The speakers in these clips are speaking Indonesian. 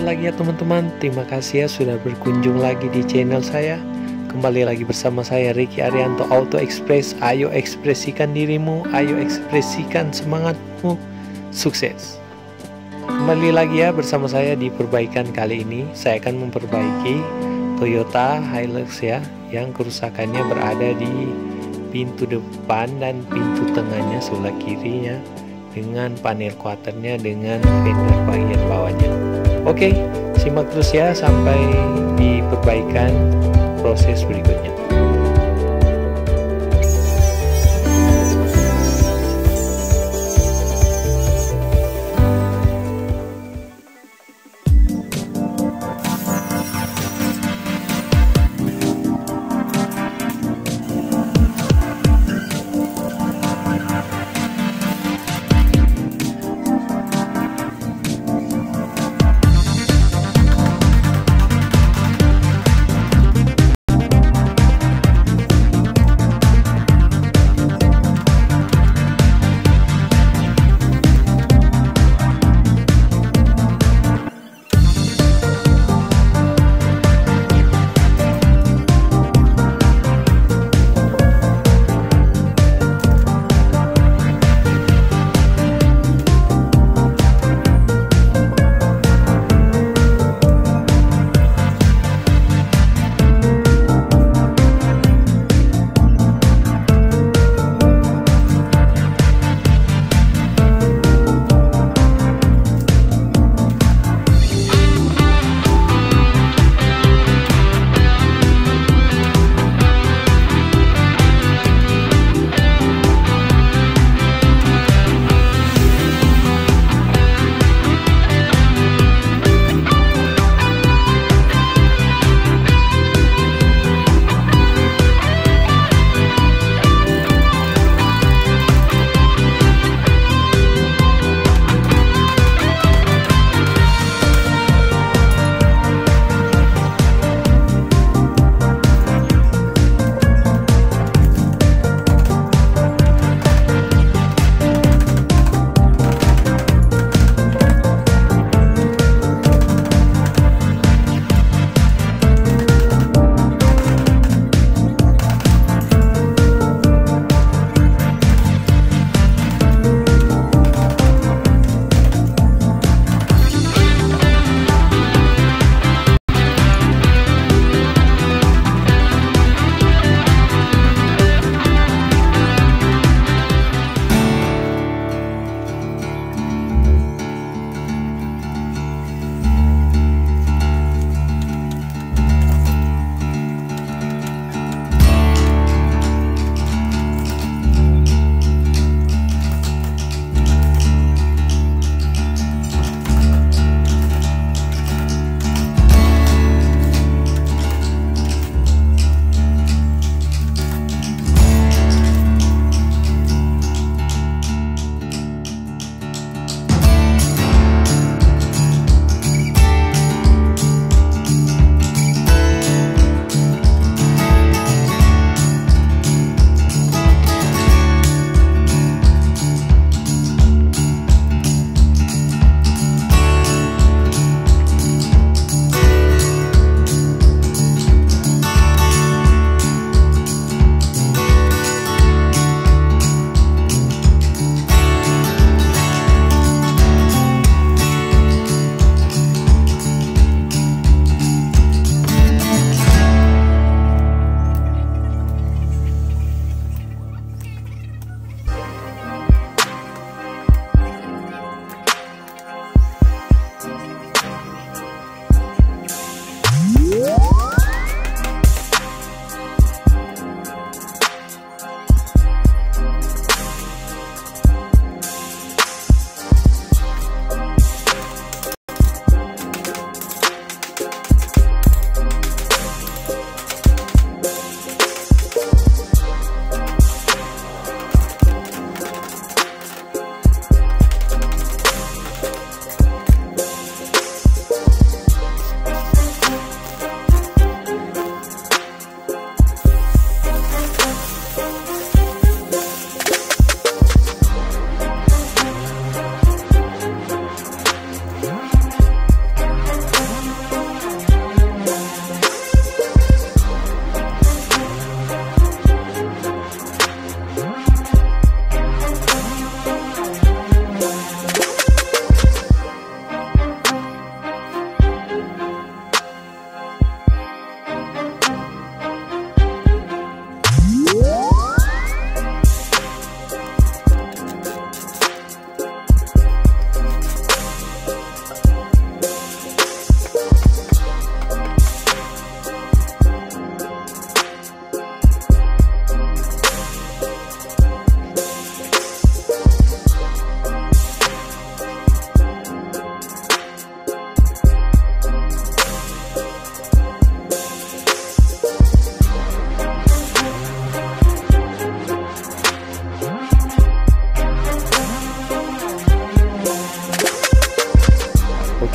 lagi ya teman-teman. Terima kasih ya sudah berkunjung lagi di channel saya. Kembali lagi bersama saya Ricky Arianto Auto Express. Ayo ekspresikan dirimu, ayo ekspresikan semangatmu. Sukses. Kembali lagi ya bersama saya di perbaikan. Kali ini saya akan memperbaiki Toyota Hilux ya, yang kerusakannya berada di pintu depan dan pintu tengahnya sebelah kirinya, dengan panel quarternya, dengan fender bagian bawahnya. Oke, simak terus ya sampai di perbaikan proses berikutnya.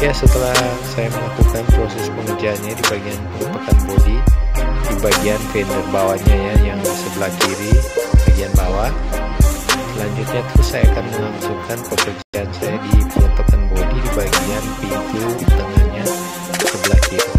Ya, setelah saya melakukan proses pengerjaannya di bagian penutupan bodi, di bagian fender bawahnya ya, yang di sebelah kiri bagian bawah. Selanjutnya terus saya akan melangsungkan pekerjaan saya di peletokan bodi di bagian pintu tengahnya sebelah kiri.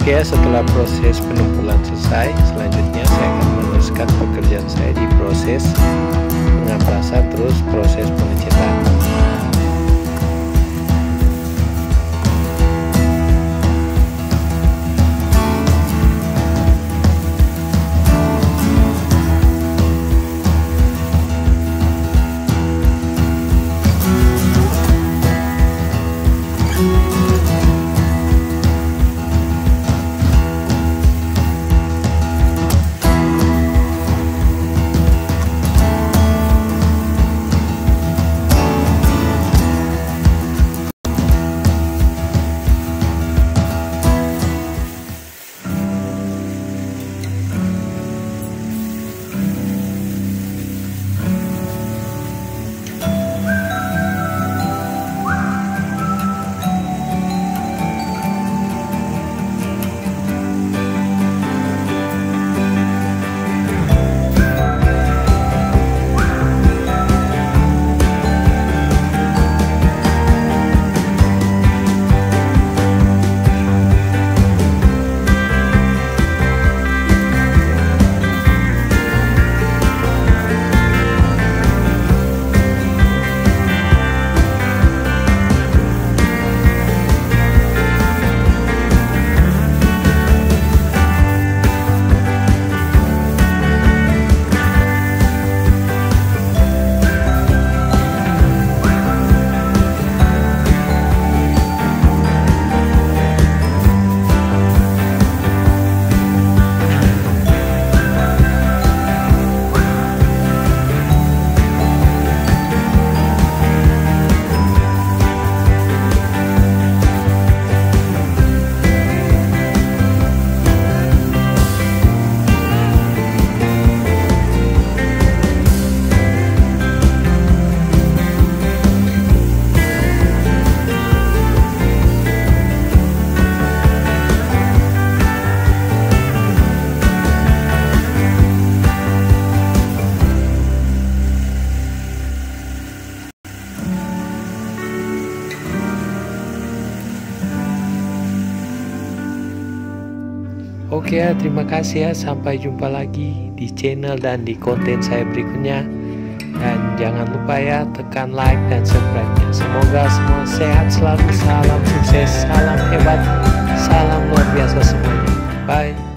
Oke, setelah proses penumpulan selesai, selanjutnya saya akan meneruskan pekerjaan saya di proses pengaprasan terus proses pengecetan. Oke ya, terima kasih ya. Sampai jumpa lagi di channel dan di konten saya berikutnya. Dan jangan lupa ya, tekan like dan subscribe-nya. Semoga semua sehat selalu. Salam sukses, salam hebat, salam luar biasa semuanya. Bye.